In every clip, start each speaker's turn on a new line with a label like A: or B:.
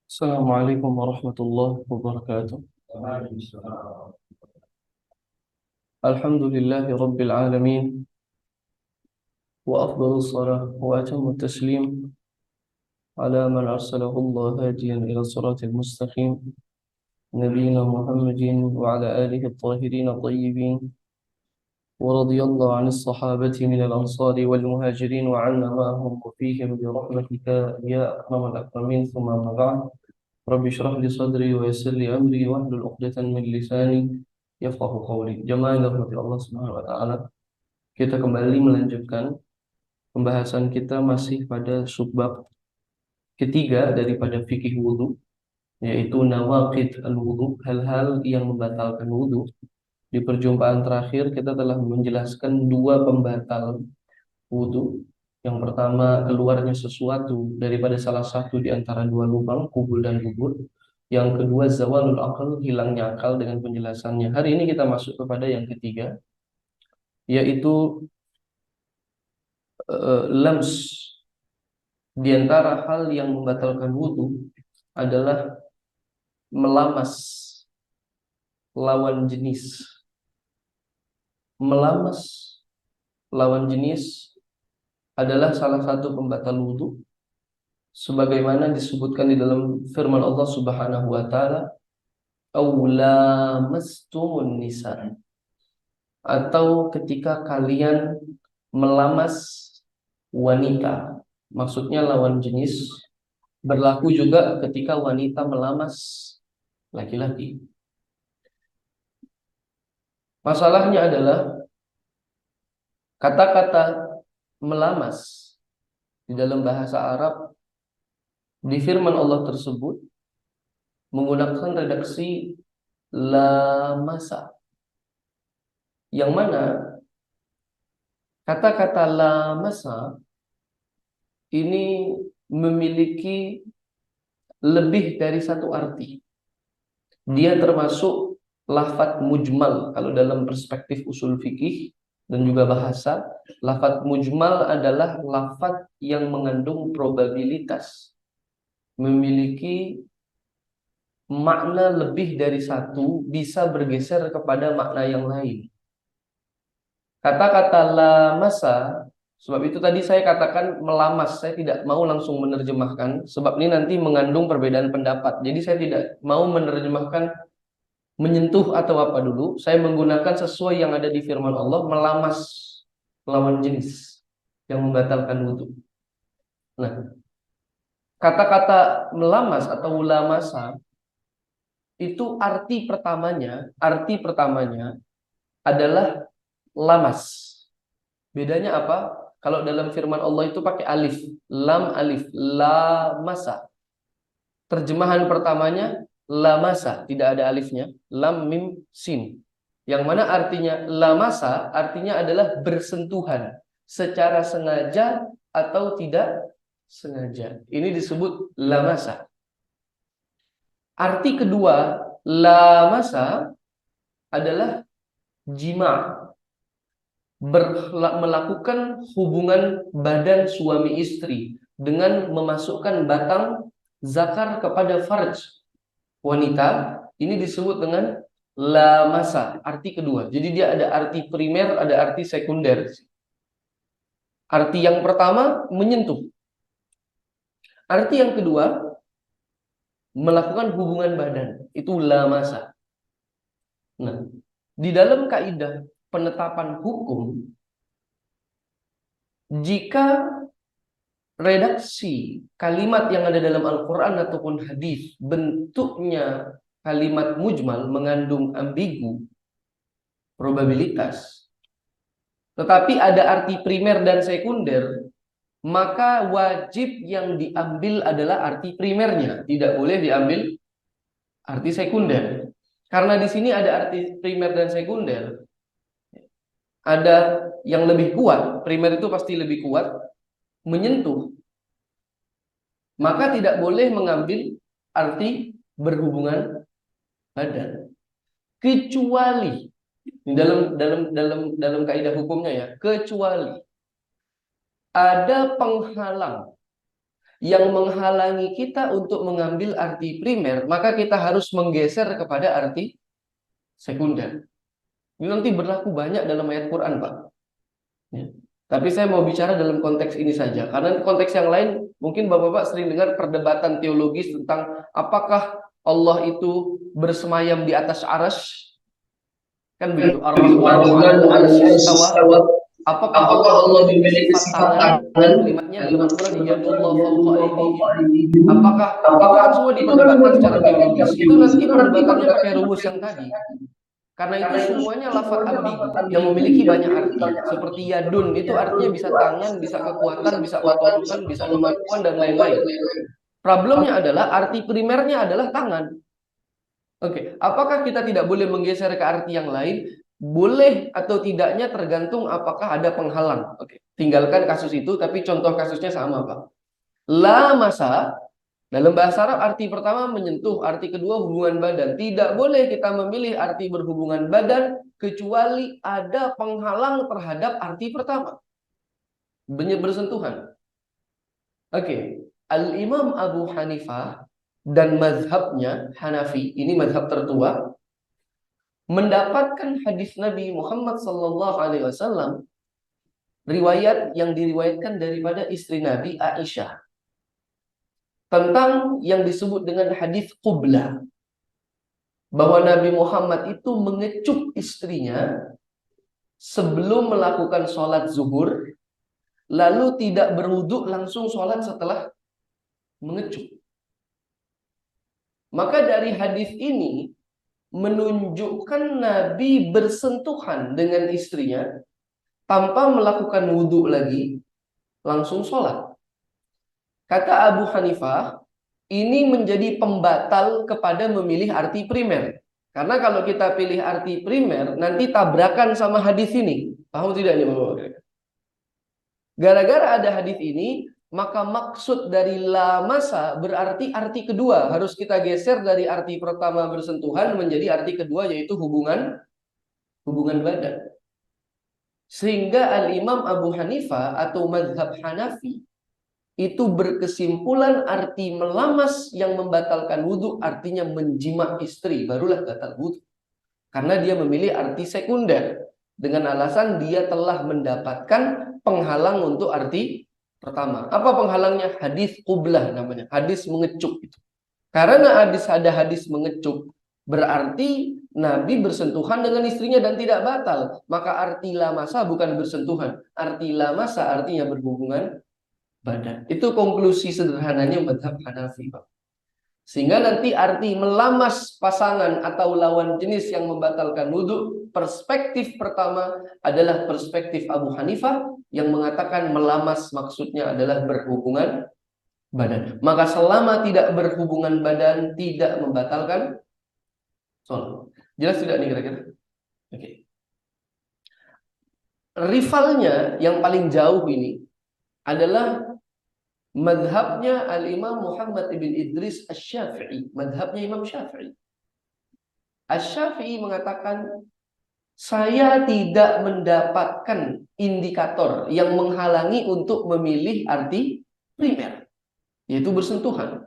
A: Assalamualaikum warahmatullahi wabarakatuh. Alhamdulillahi rabbil alamin wa afdalus salah wa atammu taslim ala man arsalahu Allah hadiyan ila siratil mustaqim nabiyina Muhammadin wa ala alihi at-tahirin at-tayyibin wa radiyallahu 'anis sahabati minal ansari wal muhajirin wa 'anna ma'ahum wa fihim bi rahmatika ya akramal akramin thumma amma ba'd. Rabbi shrah li sadri wa yassir li amri wahlul 'uqdatam min lisani yafqahu qawli. Jamaah yang dirahmati Allah Subhanahu wa taala, kita kembali melanjutkan pembahasan kita masih pada subbab ketiga daripada fikih wudu, yaitu nawaqid al-wudu, hal-hal yang membatalkan wudu. Di perjumpaan terakhir kita telah menjelaskan dua pembatal wudu. Yang pertama, keluarnya sesuatu daripada salah satu di antara dua lubang, kubul dan dubur. Yang kedua, zawalul aql, hilangnya akal, dengan penjelasannya. Hari ini kita masuk kepada yang ketiga, yaitu lams. Di antara hal yang membatalkan wudu adalah melamas lawan jenis. Melamas lawan jenis adalah salah satu pembatal wudu, sebagaimana disebutkan di dalam firman Allah Subhanahu wa taala, "Aw lamastumun nisa", atau ketika kalian melamas wanita. Maksudnya lawan jenis. Berlaku juga ketika wanita melamas laki-laki. Masalahnya adalah kata-kata melamas di dalam bahasa Arab di firman Allah tersebut menggunakan redaksi lamasa, yang mana kata-kata lamasa ini memiliki lebih dari satu arti. Dia termasuk lafadz mujmal. Kalau dalam perspektif usul fikih dan juga bahasa, lafadz mujmal adalah lafadz yang mengandung probabilitas, memiliki makna lebih dari satu, bisa bergeser kepada makna yang lain. Kata-kata lamasa, sebab itu tadi saya katakan melamas, saya tidak mau langsung menerjemahkan, sebab ini nanti mengandung perbedaan pendapat. Jadi saya tidak mau menerjemahkan menyentuh atau apa dulu. Saya menggunakan sesuai yang ada di firman Allah, melamas lawan jenis yang membatalkan wudu. Nah, kata-kata melamas atau lamasa itu arti pertamanya adalah lamas. Bedanya apa? Kalau dalam firman Allah itu pakai alif, lam alif, lamasa. Terjemahan pertamanya lamasa, tidak ada alifnya, lam mim sin. Yang mana artinya lamasa, artinya adalah bersentuhan secara sengaja atau tidak sengaja. Ini disebut lamasa. Arti kedua lamasa adalah jima', melakukan hubungan badan suami istri dengan memasukkan batang zakar kepada farj wanita. Ini disebut dengan lamasa, arti kedua. Jadi dia ada arti primer, ada arti sekunder. Arti yang pertama menyentuh. Arti yang kedua melakukan hubungan badan, itu lamasa. Nah, di dalam kaidah penetapan hukum, jika redaksi kalimat yang ada dalam Al-Quran ataupun hadis bentuknya kalimat mujmal, mengandung ambigu, probabilitas, tetapi ada arti primer dan sekunder, maka wajib yang diambil adalah arti primernya, tidak boleh diambil arti sekunder. Karena di sini ada arti primer dan sekunder, ada yang lebih kuat. Primer itu pasti lebih kuat, menyentuh, maka tidak boleh mengambil arti berhubungan badan, kecuali dalam kaidah hukumnya ya, kecuali ada penghalang yang menghalangi kita untuk mengambil arti primer, maka kita harus menggeser kepada arti sekunder. Ini nanti berlaku banyak dalam ayat Quran, Pak. Ya. Tapi saya mau bicara dalam konteks ini saja, karena konteks yang lain mungkin Bapak-Bapak sering dengar perdebatan teologis tentang apakah Allah itu bersemayam di atas arsy, kan begitu. Ar-Rahmanu 'alal 'arsy istawa. Apakah Allah memiliki sifat tangan? Kalimatnya dalam Al-Quran, yadullah fawqa aydihim. Apakah itu kan semua diperdebatkan secara teologis. Itu nanti perdebatannya pakai rumus yang tadi. Karena itu semuanya lafaz ambigu yang memiliki banyak arti. Seperti yadun, itu artinya bisa tangan, bisa kekuatan, bisa pertolongan, bisa kemampuan, dan lain-lain. Problemnya adalah arti primernya adalah tangan. Oke, apakah kita tidak boleh menggeser ke arti yang lain? Boleh atau tidaknya tergantung apakah ada penghalang. Oke, tinggalkan kasus itu, tapi contoh kasusnya sama, Pak. La masa, dalam bahasa Arab arti pertama menyentuh, arti kedua hubungan badan. Tidak boleh kita memilih arti berhubungan badan kecuali ada penghalang terhadap arti pertama. Bersentuhan. Oke, Al-Imam Abu Hanifah dan mazhabnya Hanafi, ini mazhab tertua, mendapatkan hadis Nabi Muhammad SAW, riwayat yang diriwayatkan daripada istri Nabi Aisyah, tentang yang disebut dengan hadis qublah, bahwa Nabi Muhammad itu mengecup istrinya sebelum melakukan sholat zuhur, lalu tidak berwudu langsung sholat setelah mengecup. Maka dari hadis ini menunjukkan Nabi bersentuhan dengan istrinya tanpa melakukan wudhu lagi, langsung sholat. Kata Abu Hanifah, ini menjadi pembatal kepada memilih arti primer. Karena kalau kita pilih arti primer, nanti tabrakan sama hadis ini. Paham tidak ini, Bapak? Gara-gara ada hadis ini, maka maksud dari la masa berarti arti kedua. Harus kita geser dari arti pertama bersentuhan menjadi arti kedua, yaitu hubungan badan. Sehingga Al-Imam Abu Hanifah atau mazhab Hanafi itu berkesimpulan arti melamas yang membatalkan wudhu artinya menjima istri, barulah batal wudhu. Karena dia memilih arti sekunder dengan alasan dia telah mendapatkan penghalang untuk arti pertama. Apa penghalangnya? Hadis qublah namanya, hadis mengecup itu. Karena ada hadis mengecup, berarti Nabi bersentuhan dengan istrinya dan tidak batal. Maka arti lamasa bukan bersentuhan, arti lamasa artinya berhubungan badan. Itu konklusi sederhananya mazhab Hanafi, Pak. Sehingga nanti arti melamas pasangan atau lawan jenis yang membatalkan wudhu, perspektif pertama adalah perspektif Abu Hanifah yang mengatakan melamas maksudnya adalah berhubungan badan. Maka selama tidak berhubungan badan tidak membatalkan sholat. Jelas tidak nih kira-kira? Oke. Rivalnya yang paling jauh ini adalah madhabnya Al-Imam Muhammad ibn Idris Asy-Syafi'i, madhabnya Imam Syafi'i. Asy-Syafi'i mengatakan, saya tidak mendapatkan indikator yang menghalangi untuk memilih arti primer, yaitu bersentuhan.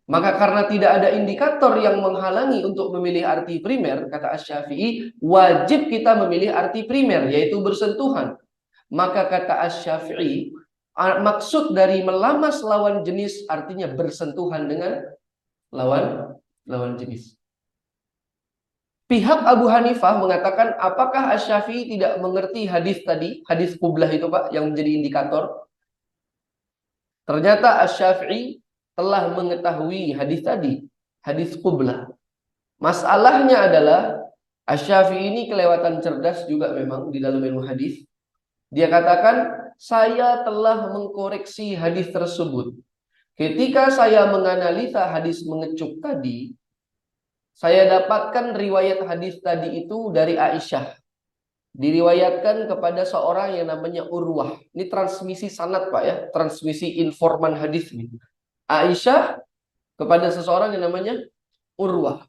A: Maka karena tidak ada indikator yang menghalangi untuk memilih arti primer, kata Asy-Syafi'i, wajib kita memilih arti primer, yaitu bersentuhan. Maka kata Asy-Syafi'i, maksud dari melamas lawan jenis artinya bersentuhan dengan lawan jenis. Pihak Abu Hanifah mengatakan, apakah Asy-Syafi'i tidak mengerti hadis tadi, hadis qublah itu, Pak, yang menjadi indikator? Ternyata Asy-Syafi'i telah mengetahui hadis tadi, hadis qublah. Masalahnya adalah Asy-Syafi'i ini kelewatan cerdas juga memang di dalam ilmu hadis. Dia katakan, saya telah mengkoreksi hadis tersebut. Ketika saya menganalisa hadis mengecup tadi, saya dapatkan riwayat hadis tadi itu dari Aisyah. Diriwayatkan kepada seorang yang namanya Urwah. Ini transmisi sanad, Pak, ya, transmisi informan hadis ini. Aisyah kepada seseorang yang namanya Urwah.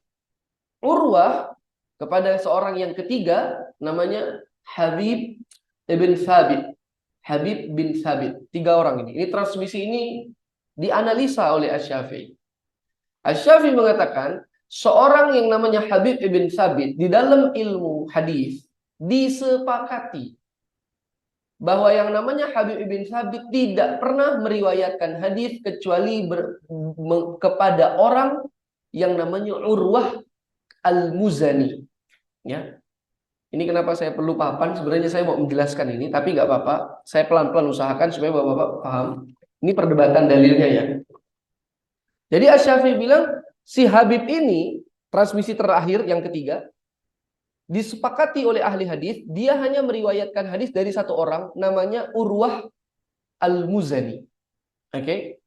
A: Urwah kepada seorang yang ketiga namanya Habib ibn Thabit. Habib bin Thabit. 3 orang ini. Ini transmisi ini dianalisa oleh Asy-Syafi'i. Asy-Syafi'i mengatakan seorang yang namanya Habib ibn Thabit di dalam ilmu hadis disepakati bahwa yang namanya Habib ibn Thabit tidak pernah meriwayatkan hadis kecuali kepada orang yang namanya Urwah al-Muzani. Ya, ini kenapa saya perlu papan. Sebenarnya saya mau menjelaskan ini, tapi nggak apa-apa. Saya pelan-pelan usahakan supaya bapak-bapak paham. Ini perdebatan dalilnya ya. Jadi Asy-Syafi'i bilang si Habib ini transmisi terakhir yang ketiga disepakati oleh ahli hadis, dia hanya meriwayatkan hadis dari satu orang namanya Urwah al-Muzani. Oke.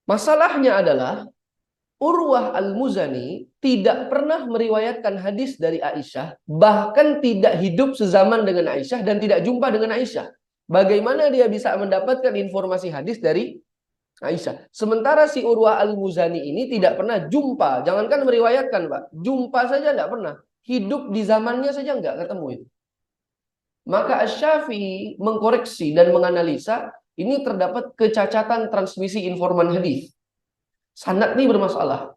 A: Masalahnya adalah Urwah al-Muzani tidak pernah meriwayatkan hadis dari Aisyah, bahkan tidak hidup sezaman dengan Aisyah dan tidak jumpa dengan Aisyah. Bagaimana dia bisa mendapatkan informasi hadis dari Aisyah? Sementara si Urwah al-Muzani ini tidak pernah jumpa, jangankan meriwayatkan, Pak, jumpa saja tidak pernah. Hidup di zamannya saja nggak ketemu itu. Maka Asy-Syafi'i mengkoreksi dan menganalisa ini terdapat kecacatan transmisi informan hadis. Sanad ini bermasalah.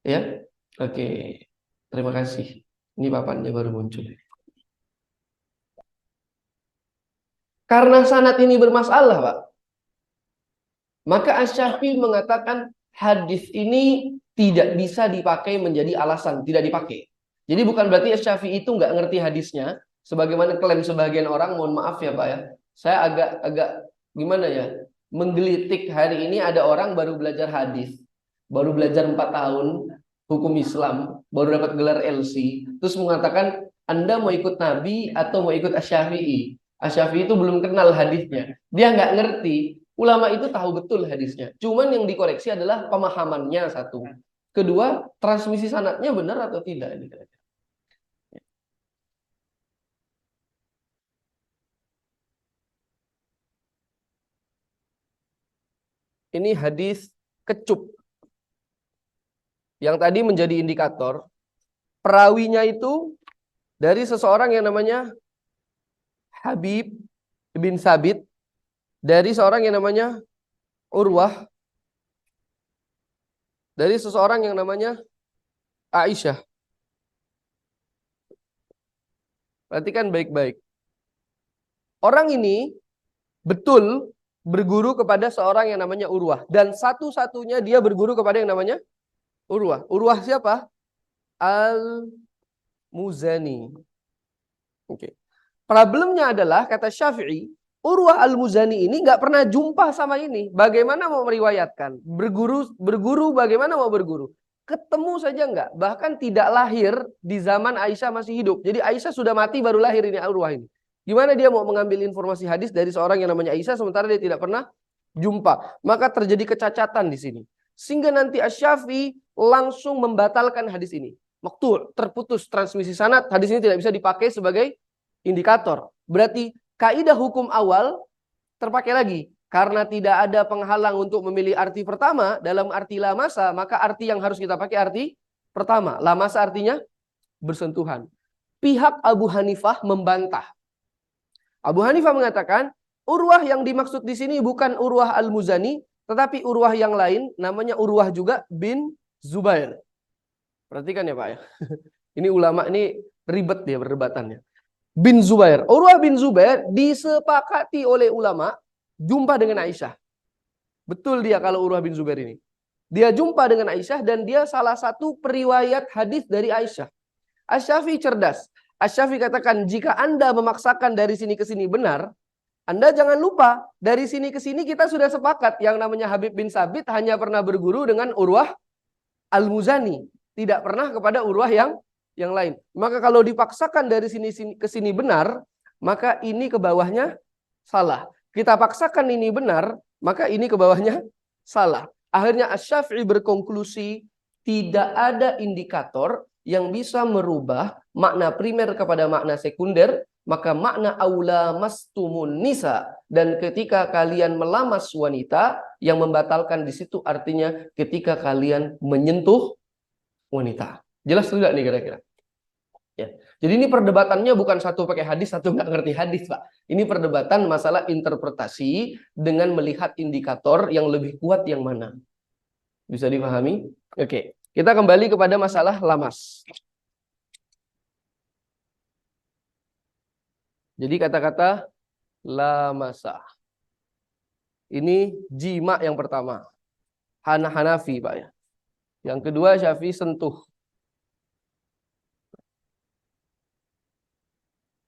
A: Ya. Oke. Terima kasih. Ini papannya baru muncul. Karena sanad ini bermasalah, Pak, maka Asy-Syafi'i mengatakan hadis ini tidak bisa dipakai menjadi alasan, tidak dipakai. Jadi bukan berarti Asy-Syafi'i itu nggak ngerti hadisnya, sebagaimana klaim sebagian orang. Mohon maaf ya Pak ya, saya agak gimana ya, menggelitik hari ini. Ada orang baru belajar hadis, baru belajar 4 tahun hukum Islam, baru dapat gelar LC, terus mengatakan Anda mau ikut Nabi atau mau ikut Asy-Syafi'i. Asy-Syafi'i itu belum kenal hadisnya, dia nggak ngerti. Ulama itu tahu betul hadisnya, cuman yang dikoreksi adalah pemahamannya satu. Kedua, transmisi sanadnya benar atau tidak. Ini hadis kecup yang tadi menjadi indikator. Perawinya itu dari seseorang yang namanya Habib bin Thabit, dari seorang yang namanya Urwah, dari seseorang yang namanya Aisyah. Perhatikan baik-baik. Orang ini betul berguru kepada seorang yang namanya Urwah, dan satu-satunya dia berguru kepada yang namanya Urwah. Urwah siapa? Al-Muzani. Oke. Problemnya adalah, kata Syafi'i, Urwah al-Muzani ini nggak pernah jumpa sama ini. Bagaimana mau meriwayatkan? Berguru bagaimana mau berguru? Ketemu saja nggak. Bahkan tidak lahir di zaman Aisyah masih hidup. Jadi Aisyah sudah mati baru lahir ini Urwah ini. Gimana dia mau mengambil informasi hadis dari seorang yang namanya Aisyah sementara dia tidak pernah jumpa? Maka terjadi kecacatan di sini. Sehingga nanti Asy-Syafi'i langsung membatalkan hadis ini. Maqtu', terputus transmisi sanad. Hadis ini tidak bisa dipakai sebagai indikator. Berarti kaidah hukum awal terpakai lagi. Karena tidak ada penghalang untuk memilih arti pertama dalam arti la masa, maka arti yang harus kita pakai arti pertama. La masa artinya bersentuhan. Pihak Abu Hanifah membantah. Abu Hanifah mengatakan Urwah yang dimaksud di sini bukan Urwah al-Muzani, tetapi Urwah yang lain, namanya Urwah juga bin Zubair. Perhatikan ya Pak ya. Ini ulama ini ribet dia perdebatannya. Bin Zubair. Urwah bin Zubair disepakati oleh ulama jumpa dengan Aisyah. Betul dia kalau Urwah bin Zubair ini. Dia jumpa dengan Aisyah dan dia salah satu periwayat hadis dari Aisyah. Asy-Syafi'i cerdas. Asy-Syafi'i katakan, jika Anda memaksakan dari sini ke sini benar, Anda jangan lupa dari sini ke sini kita sudah sepakat yang namanya Habib bin Thabit hanya pernah berguru dengan Urwah al-Muzani, tidak pernah kepada Urwah yang lain. Maka kalau dipaksakan dari sini ke sini benar, maka ini ke bawahnya salah. Kita paksakan ini benar, maka ini ke bawahnya salah. Akhirnya Asy-Syafi'i berkonklusi tidak ada indikator yang bisa merubah makna primer kepada makna sekunder, maka makna aula mastumun nisa, dan ketika kalian melamas wanita, yang membatalkan di situ artinya ketika kalian menyentuh wanita. Jelas tidak nih kira-kira? Ya. Jadi ini perdebatannya bukan satu pakai hadis, satu nggak ngerti hadis, Pak. Ini perdebatan masalah interpretasi dengan melihat indikator yang lebih kuat yang mana. Bisa dipahami? Oke. Kita kembali kepada masalah lamas. Jadi kata-kata lamasa. Ini jima yang pertama. Hanafi, Pak ya. Yang kedua Syafi'i sentuh.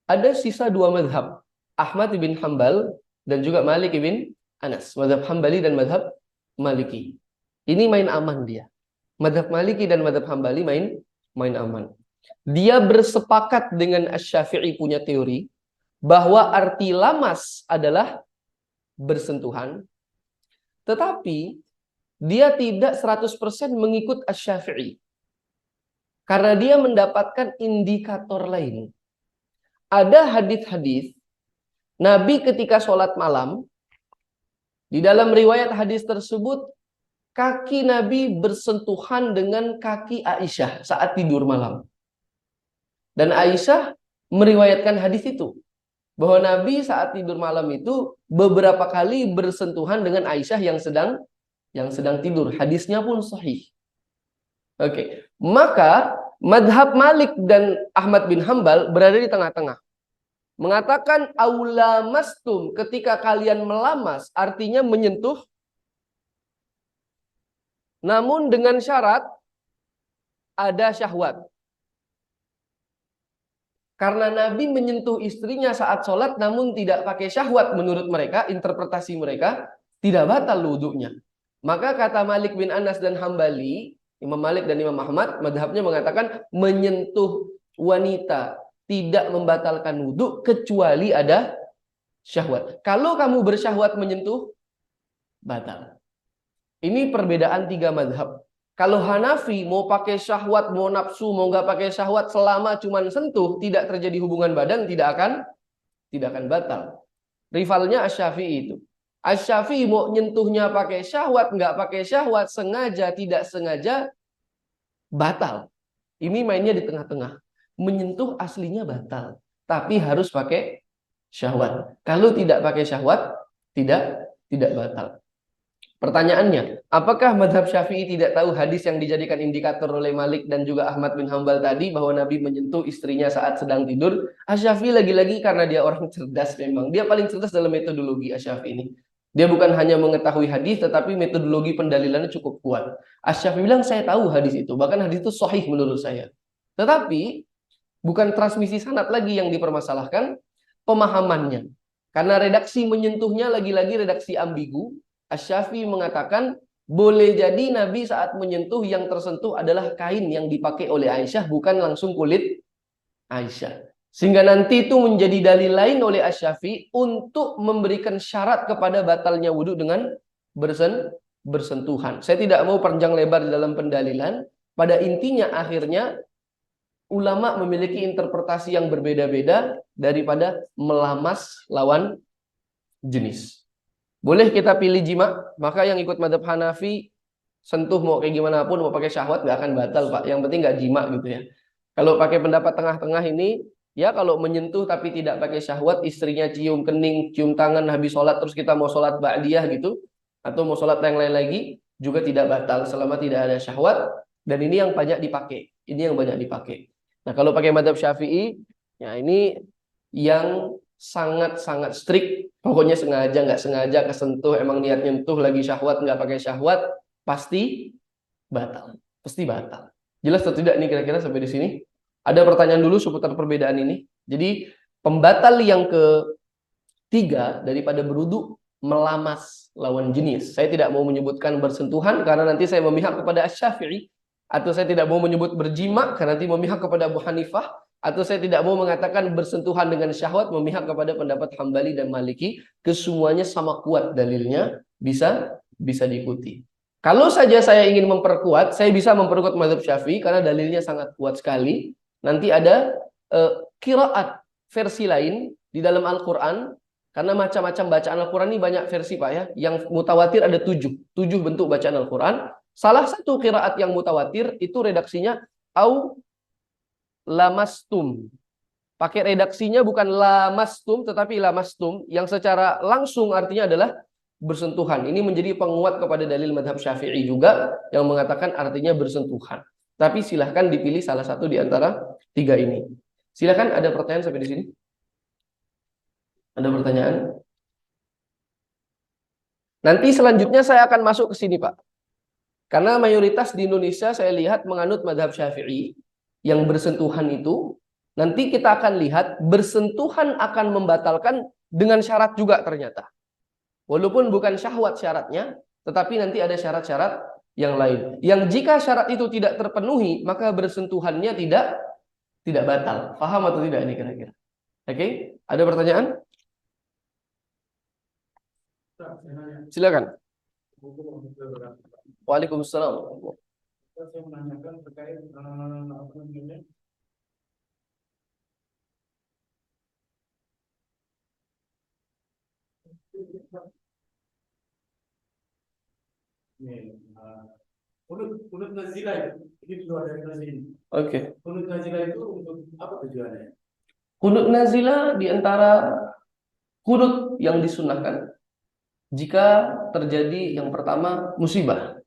A: Ada sisa dua madhab. Ahmad bin Hambal dan juga Malik bin Anas. Madhab Hambali dan madhab Maliki. Ini main aman dia. Madhab Maliki dan madhab Hambali main aman. Dia bersepakat dengan Asy-Syafi'i punya teori bahwa arti lamas adalah bersentuhan. Tetapi dia tidak 100% mengikut Asy-Syafi'i. Karena dia mendapatkan indikator lain. Ada hadis-hadis Nabi ketika sholat malam, di dalam riwayat hadis tersebut kaki Nabi bersentuhan dengan kaki Aisyah saat tidur malam. Dan Aisyah meriwayatkan hadis itu, bahwa Nabi saat tidur malam itu beberapa kali bersentuhan dengan Aisyah yang sedang tidur. Hadisnya pun sahih. Oke, maka madhab Malik dan Ahmad bin Hambal berada di tengah-tengah. Mengatakan aulamastum, ketika kalian melamas artinya menyentuh, namun dengan syarat ada syahwat. Karena Nabi menyentuh istrinya saat sholat namun tidak pakai syahwat, menurut mereka, interpretasi mereka, tidak batal wudhunya. Maka kata Malik bin Anas dan Hambali, Imam Malik dan Imam Ahmad, madhabnya mengatakan menyentuh wanita tidak membatalkan wudhu kecuali ada syahwat. Kalau kamu bersyahwat menyentuh, batal. Ini perbedaan tiga madhab. Kalau Hanafi mau pakai syahwat, mau nafsu, mau nggak pakai syahwat, selama cuman sentuh, tidak terjadi hubungan badan, tidak akan batal. Rivalnya Asy-Syafi'i itu. Asy-Syafi'i mau nyentuhnya pakai syahwat, nggak pakai syahwat, sengaja, tidak sengaja, batal. Ini mainnya di tengah-tengah. Menyentuh aslinya batal, tapi harus pakai syahwat. Kalau tidak pakai syahwat, tidak batal. Pertanyaannya, apakah madhab Syafi'i tidak tahu hadis yang dijadikan indikator oleh Malik dan juga Ahmad bin Hambal tadi, bahwa Nabi menyentuh istrinya saat sedang tidur? Asy-Syafi'i lagi-lagi karena dia orang cerdas memang. Dia paling cerdas dalam metodologi Asy-Syafi'i ini. Dia bukan hanya mengetahui hadis, tetapi metodologi pendalilannya cukup kuat. Asy-Syafi'i bilang, saya tahu hadis itu. Bahkan hadis itu sahih menurut saya. Tetapi bukan transmisi sanad lagi yang dipermasalahkan, pemahamannya. Karena redaksi menyentuhnya lagi-lagi redaksi ambigu. Asy-Syafi'i mengatakan boleh jadi Nabi saat menyentuh yang tersentuh adalah kain yang dipakai oleh Aisyah, bukan langsung kulit Aisyah. Sehingga nanti itu menjadi dalil lain oleh Asy-Syafi'i untuk memberikan syarat kepada batalnya wudhu dengan bersentuhan. Saya tidak mau panjang lebar dalam pendalilan. Pada intinya akhirnya ulama memiliki interpretasi yang berbeda-beda daripada melamas lawan jenis. Boleh kita pilih jima, maka yang ikut madhab Hanafi, sentuh mau kayak gimana pun, mau pakai syahwat nggak akan batal, Pak. Yang penting nggak jima gitu ya. Kalau pakai pendapat tengah-tengah ini, ya kalau menyentuh tapi tidak pakai syahwat, istrinya cium kening, cium tangan habis sholat, terus kita mau sholat ba'diyah gitu, atau mau sholat yang lain lagi, juga tidak batal selama tidak ada syahwat. Dan ini yang banyak dipakai. Ini yang banyak dipakai. Nah, kalau pakai madhab Syafi'i, ya ini yang sangat-sangat strict. Pokoknya sengaja, nggak sengaja kesentuh, emang niat nyentuh lagi syahwat, nggak pakai syahwat, pasti batal. Pasti batal. Jelas atau tidak nih kira-kira sampai di sini? Ada pertanyaan dulu seputar perbedaan ini. Jadi, pembatal yang ketiga daripada berwudu, melamas lawan jenis. Saya tidak mau menyebutkan bersentuhan, karena nanti saya memihak kepada Asy-Syafi'i. Atau saya tidak mau menyebut berjima karena nanti memihak kepada Abu Hanifah, atau saya tidak mau mengatakan bersentuhan dengan syahwat memihak kepada pendapat Hambali dan Maliki. Kesemuanya sama kuat dalilnya, bisa diikuti. Kalau saja saya ingin memperkuat, saya bisa memperkuat mazhab Syafi'i karena dalilnya sangat kuat sekali. Nanti ada qiraat versi lain di dalam Al-Qur'an, karena macam-macam bacaan Al-Qur'an ini banyak versi, Pak ya. Yang mutawatir ada 7 bentuk bacaan Al-Qur'an. Salah satu qiraat yang mutawatir itu redaksinya au lamastum. Pakai redaksinya bukan lamastum tetapi lamastum, yang secara langsung artinya adalah bersentuhan. Ini menjadi penguat kepada dalil madhab Syafi'i juga yang mengatakan artinya bersentuhan. Tapi silahkan dipilih salah satu di antara tiga ini. Silahkan, ada pertanyaan sampai di sini? Ada pertanyaan? Nanti selanjutnya saya akan masuk ke sini, Pak. Karena mayoritas di Indonesia saya lihat menganut madhab Syafi'i yang bersentuhan itu. Nanti kita akan lihat bersentuhan akan membatalkan dengan syarat juga ternyata. Walaupun bukan syahwat syaratnya, tetapi nanti ada syarat-syarat yang lain. Yang jika syarat itu tidak terpenuhi, maka bersentuhannya tidak batal. Paham atau tidak ini kira-kira? Oke, ada pertanyaan? Silakan. Waalaikumsalam.
B: Saya menanyakan terkait apa namanya, kunut nazilah itu. Ini keluar dari nazil.
A: Oke.
B: Kunut nazilah itu untuk apa tujuannya?
A: Kunut nazilah di antara kunut yang disunahkan jika terjadi yang pertama musibah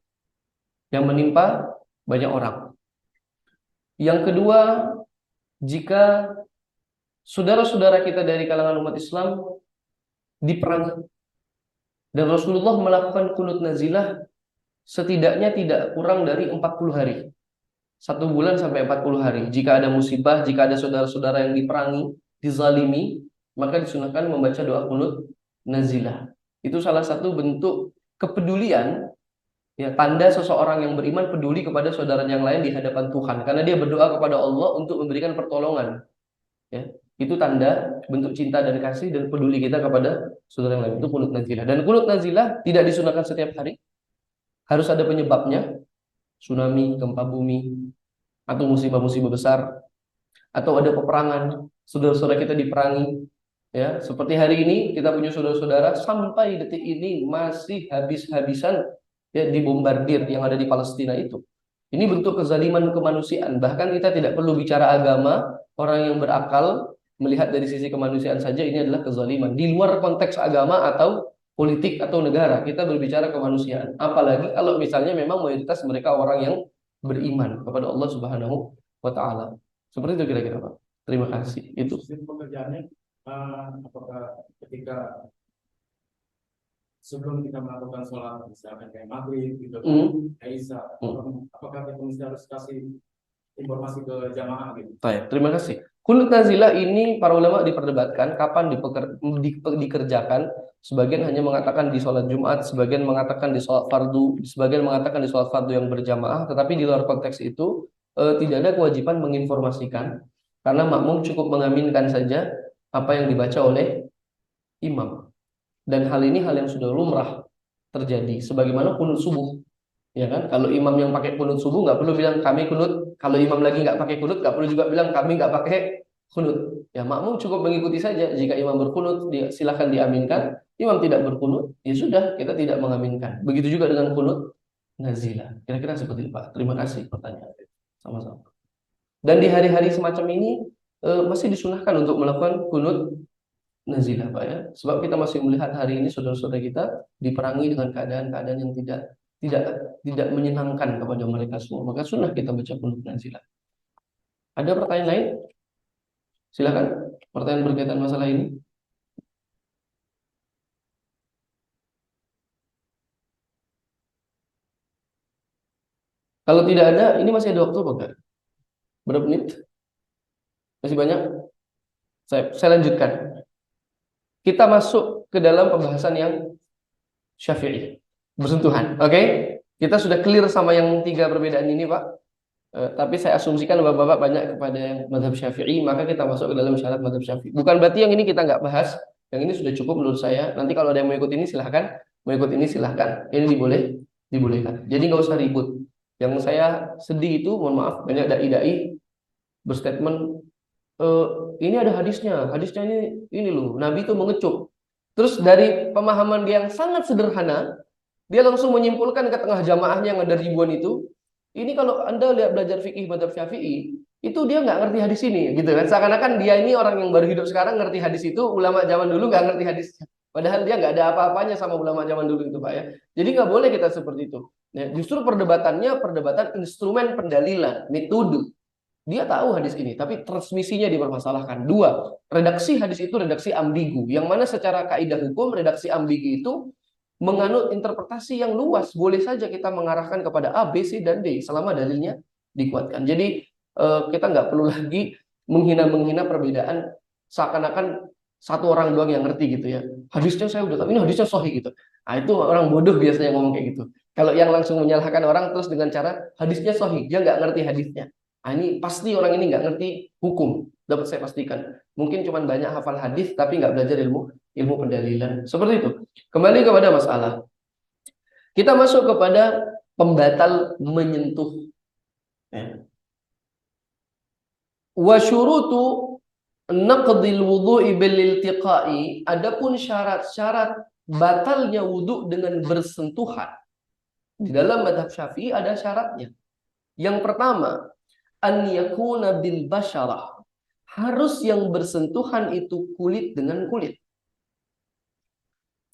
A: yang menimpa banyak orang. Yang kedua, jika saudara-saudara kita dari kalangan umat Islam diperangi dan Rasulullah melakukan kunut nazilah setidaknya tidak kurang dari 40 hari. 1 bulan sampai 40 hari. Jika ada musibah, jika ada saudara-saudara yang diperangi, dizalimi, maka disunahkan membaca doa kunut nazilah. Itu salah satu bentuk kepedulian, ya, tanda seseorang yang beriman peduli kepada saudara yang lain di hadapan Tuhan, karena dia berdoa kepada Allah untuk memberikan pertolongan. Ya, itu tanda bentuk cinta dan kasih dan peduli kita kepada saudara yang lain. Itu kunut nazilah. Dan kunut nazilah tidak disunahkan setiap hari. Harus ada penyebabnya. Tsunami, gempa bumi, atau musibah-musibah besar, atau ada peperangan, saudara-saudara kita diperangi. Ya, seperti hari ini kita punya saudara-saudara sampai detik ini masih habis-habisan ya dibombardir yang ada di Palestina itu. Ini bentuk kezaliman kemanusiaan. Bahkan kita tidak perlu bicara agama, orang yang berakal melihat dari sisi kemanusiaan saja ini adalah kezaliman. Di luar konteks agama atau politik atau negara, kita berbicara kemanusiaan. Apalagi kalau misalnya memang mayoritas mereka orang yang beriman kepada Allah Subhanahu wa taala. Seperti itu kira-kira, Pak. Terima kasih. Itu.
B: Sistem pekerjaannya, apakah ketika sebelum kita melakukan sholat misalkan kayak maghrib gitu, Isya, apakah kita mesti harus kasih informasi ke jamaah gitu?
A: Baik, terima kasih. Kunut nazilah ini para ulama diperdebatkan kapan dikerjakan. Sebagian hanya mengatakan di sholat Jumat, sebagian mengatakan di sholat fardu, sebagian mengatakan di sholat fardu yang berjamaah. Tetapi di luar konteks itu tidak ada kewajiban menginformasikan, karena makmum cukup mengaminkan saja apa yang dibaca oleh imam. Dan hal ini hal yang sudah lumrah terjadi. Sebagaimana kunut subuh, ya kan? Kalau imam yang pakai kunut subuh nggak perlu bilang kami kunut. Kalau imam lagi nggak pakai kunut, nggak perlu juga bilang kami nggak pakai kunut. Ya, makmum cukup mengikuti saja. Jika imam berkunut, silahkan diaminkan. Imam tidak berkunut, ya sudah, kita tidak mengaminkan. Begitu juga dengan kunut nazilah. Kira-kira seperti itu, Pak. Terima kasih pertanyaan. Sama-sama. Dan di hari-hari semacam ini masih disunahkan untuk melakukan kunut nazilah, Pak, ya. Sebab kita masih melihat hari ini saudara-saudara kita diperangi dengan keadaan-keadaan yang tidak menyenangkan kepada mereka semua. Maka sunnah kita baca kunut nazilah. Ada pertanyaan lain? Silakan. Pertanyaan berkaitan masalah ini. Kalau tidak ada, ini masih ada waktu, Pak. Berapa menit? Masih banyak? Saya lanjutkan. Kita masuk ke dalam pembahasan yang Syafi'i. Bersentuhan. Oke? Kita sudah clear sama yang 3 perbedaan ini, Pak. Tapi saya asumsikan Bapak-Bapak banyak kepada yang madhab Syafi'i, maka kita masuk ke dalam syarat madhab Syafi'i. Bukan berarti yang ini kita nggak bahas. Yang ini sudah cukup menurut saya. Nanti kalau ada yang mau ikut ini silahkan. Mau ikut ini silahkan. Ini dibolehkan. Jadi nggak usah ribut. Yang saya sedih itu, mohon maaf, banyak dai-dai berstatement, ini ada hadisnya ini loh, Nabi itu mengecup. Terus dari pemahaman dia yang sangat sederhana, dia langsung menyimpulkan ke tengah jamaahnya yang ada ribuan itu, ini kalau Anda lihat belajar fikih madhab Syafi'i, itu dia nggak ngerti hadis ini, gitu kan? Seakan-akan dia ini orang yang baru hidup sekarang ngerti hadis itu, ulama zaman dulu nggak ngerti hadisnya. Padahal dia nggak ada apa-apanya sama ulama zaman dulu itu, Pak ya. Jadi nggak boleh kita seperti itu. Ya, justru perdebatannya perdebatan instrumen pendalilan, metode. Dia tahu hadis ini, tapi transmisinya dipermasalahkan. Dua, redaksi hadis itu redaksi ambigu, yang mana secara kaidah hukum redaksi ambigu itu menganut interpretasi yang luas. Boleh saja kita mengarahkan kepada A, B, C, dan D selama dalilnya dikuatkan. Jadi kita nggak perlu lagi menghina-menghina perbedaan seakan-akan satu orang doang yang ngerti gitu ya. Hadisnya saya udah tahu, ini hadisnya sahih gitu. Nah, itu orang bodoh biasanya ngomong kayak gitu. Kalau yang langsung menyalahkan orang terus dengan cara hadisnya sahih, dia nggak ngerti hadisnya. Nah, ini pasti orang ini nggak ngerti hukum, dapat saya pastikan. Mungkin cuma banyak hafal hadis tapi nggak belajar ilmu pendalilan. Seperti itu. Kembali kepada masalah. Kita masuk kepada pembatal menyentuh. Ya. Wa syurutu naqdil wudu'i bil iltiqa'i, adapun syarat-syarat batalnya wudu dengan bersentuhan. Di dalam mazhab Syafi'i ada syaratnya. Yang pertama, an yakuna bil basyarah. Harus yang bersentuhan itu kulit dengan kulit.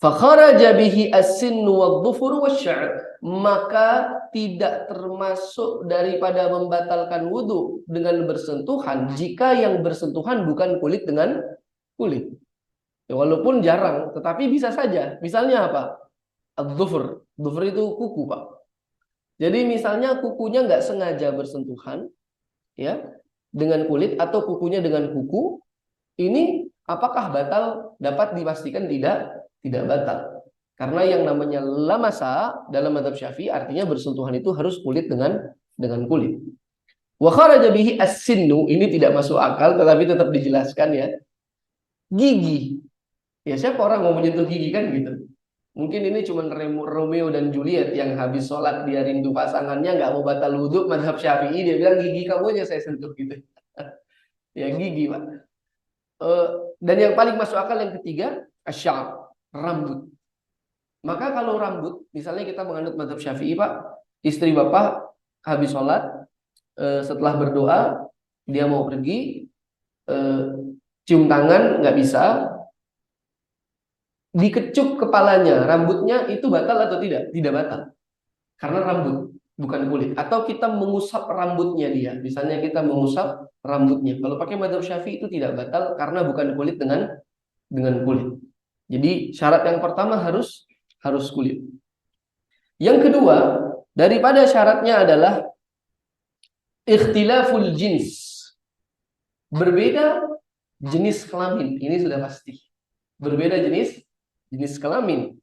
A: Fa kharaja bihi as-sinnu wadh-dhufru wasy-sya'r, maka tidak termasuk daripada membatalkan wudu dengan bersentuhan jika yang bersentuhan bukan kulit dengan kulit. Ya, walaupun jarang, tetapi bisa saja. Misalnya apa? Ad-dhufr. Dhufr itu kuku, Pak. Jadi misalnya kukunya nggak sengaja bersentuhan, ya, dengan kulit atau kukunya dengan kuku, ini apakah batal? Dapat dipastikan tidak batal. Karena yang namanya lamasa dalam mazhab Syafi'i artinya bersentuhan itu harus kulit dengan kulit. Wa kharaja bihi as-sinnu, ini tidak masuk akal tetapi tetap dijelaskan ya. Gigi. Ya siapa orang mau menyentuh gigi kan gitu. Mungkin ini cuma Romeo dan Juliet yang habis sholat dia rindu pasangannya, nggak mau batal wudhu, mazhab Syafi'i dia bilang gigi kamu aja saya sentuh gitu. Ya gigi, Pak. Dan yang paling masuk akal yang ketiga, asy'ar, rambut. Maka kalau rambut, misalnya kita menganut mazhab Syafi'i, Pak, istri Bapak habis sholat, setelah berdoa dia mau pergi, cium tangan nggak bisa, dikecup kepalanya, rambutnya itu batal atau tidak? Tidak batal. Karena rambut, bukan kulit. Atau kita mengusap rambutnya dia. Misalnya kita mengusap rambutnya. Kalau pakai mazhab Syafi'i itu tidak batal karena bukan kulit dengan kulit. Jadi syarat yang pertama harus kulit. Yang kedua, daripada syaratnya adalah ikhtilaful jins. Berbeda jenis kelamin. Ini sudah pasti. Berbeda jenis kelamin.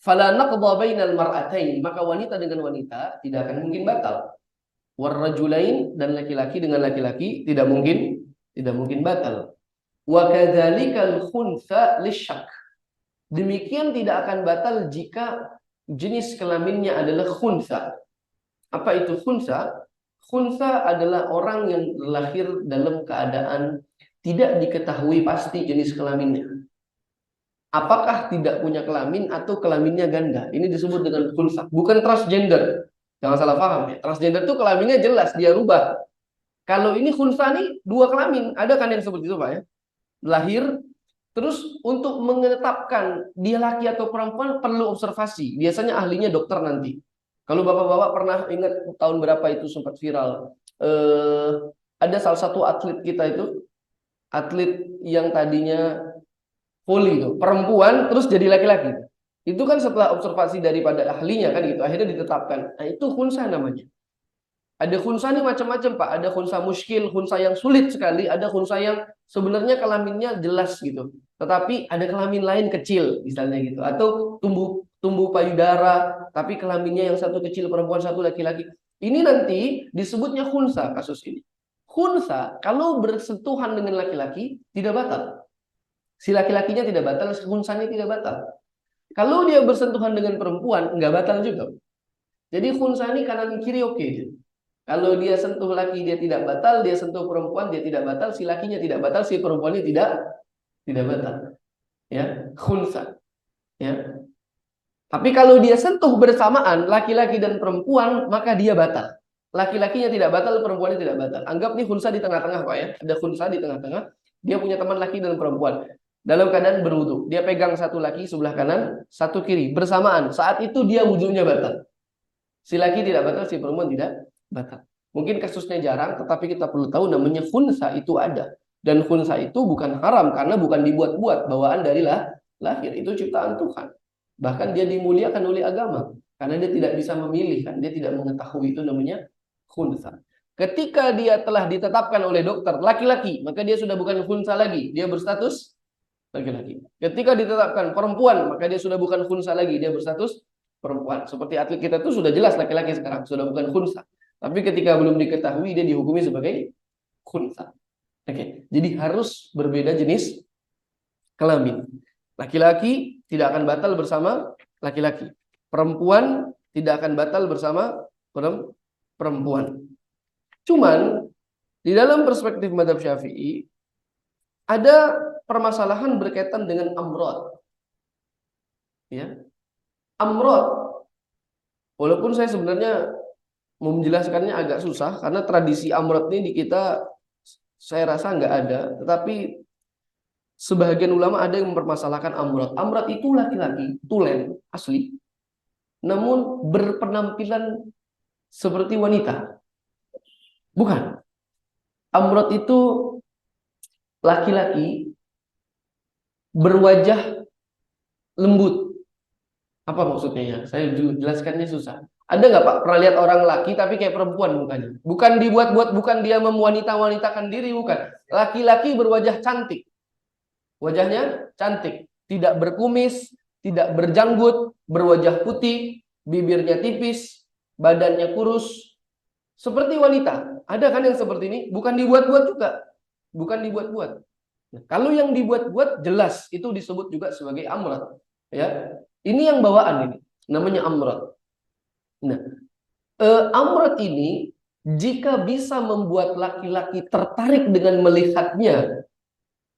A: Fala naqdha bainal mar'atain, maka wanita dengan wanita tidak akan mungkin batal. Warrajulain, dan laki-laki dengan laki-laki tidak mungkin batal. Wa kadzalikal khunsa lisyak. Demikian tidak akan batal jika jenis kelaminnya adalah khunsa. Apa itu khunsa? Khunsa adalah orang yang lahir dalam keadaan tidak diketahui pasti jenis kelaminnya. Apakah tidak punya kelamin atau kelaminnya ganda. Ini disebut dengan khunsa, bukan transgender. Jangan salah paham ya. Transgender itu kelaminnya jelas, dia rubah. Kalau ini khunsa nih, dua kelamin. Ada kan yang seperti itu, Pak ya? Lahir, terus untuk menetapkan dia laki atau perempuan perlu observasi. Biasanya ahlinya dokter nanti. Kalau bapak-bapak pernah ingat tahun berapa itu sempat viral. Ada salah satu atlet kita itu, atlet yang tadinya voli itu, perempuan terus jadi laki-laki. Itu kan setelah observasi daripada ahlinya kan gitu, akhirnya ditetapkan. Nah, itu khunsa namanya. Ada khunsa nih macam-macam, Pak. Ada khunsa muskil, khunsa yang sulit sekali, ada khunsa yang sebenarnya kelaminnya jelas gitu. Tetapi ada kelamin lain kecil misalnya gitu, atau tumbuh payudara tapi kelaminnya yang satu kecil perempuan, satu laki-laki. Ini nanti disebutnya khunsa kasus ini. Khunsa kalau bersentuhan dengan laki-laki tidak batal. Si laki-lakinya tidak batal, khunsanya tidak batal. Kalau dia bersentuhan dengan perempuan, nggak batal juga. Jadi khunsa ini kanan kiri oke. Kalau dia sentuh laki dia tidak batal, dia sentuh perempuan dia tidak batal, si lakinya tidak batal, si perempuannya tidak batal. Ya, khunsa. Ya. Tapi kalau dia sentuh bersamaan laki-laki dan perempuan, maka dia batal. Laki-lakinya tidak batal, perempuannya tidak batal. Anggap nih khunsa di tengah-tengah, Pak ya. Ada khunsa di tengah-tengah. Dia punya teman laki dan perempuan. Dalam keadaan berwudu. Dia pegang satu laki sebelah kanan, satu kiri. Bersamaan. Saat itu dia wudunya batal. Si laki tidak batal, si perempuan tidak batal. Mungkin kasusnya jarang, tetapi kita perlu tahu namanya khunsa itu ada. Dan khunsa itu bukan haram, karena bukan dibuat-buat. Bawaan dari lahir. Itu ciptaan Tuhan. Bahkan dia dimuliakan oleh agama. Karena dia tidak bisa memilih, kan? Dia tidak mengetahui itu namanya khunsa. Ketika dia telah ditetapkan oleh dokter laki-laki, maka dia sudah bukan khunsa lagi, dia berstatus laki-laki. Ketika ditetapkan perempuan, maka dia sudah bukan khunsa lagi, dia berstatus perempuan. Seperti atlet kita itu sudah jelas laki-laki sekarang, sudah bukan khunsa. Tapi ketika belum diketahui, dia dihukumi sebagai khunsa. Oke, jadi harus berbeda jenis kelamin. Laki-laki tidak akan batal bersama laki-laki. Perempuan tidak akan batal bersama perempuan. Cuman di dalam perspektif mazhab Syafi'i ada permasalahan berkaitan dengan amrod. Ya. Amrod, walaupun saya sebenarnya mau menjelaskannya agak susah karena tradisi amrod ini di kita saya rasa nggak ada, tetapi sebagian ulama ada yang mempermasalahkan amrod. Amrod itu laki-laki, tulen asli, namun berpenampilan seperti wanita. Bukan. Amrod itu laki-laki berwajah lembut. Apa maksudnya ya? Saya jelaskannya susah. Ada nggak Pak pernah lihat orang laki tapi kayak perempuan mukanya? Bukan dibuat-buat, bukan dia mewanita-wanitakan diri, bukan. Laki-laki berwajah cantik. Wajahnya cantik. Tidak berkumis, tidak berjanggut, berwajah putih, bibirnya tipis, badannya kurus. Seperti wanita. Ada kan yang seperti ini? Bukan dibuat-buat juga. Bukan dibuat-buat. Nah, kalau yang dibuat-buat jelas itu disebut juga sebagai amrad. Ya, ini yang bawaan ini. Namanya amrad. Nah, amrad ini jika bisa membuat laki-laki tertarik dengan melihatnya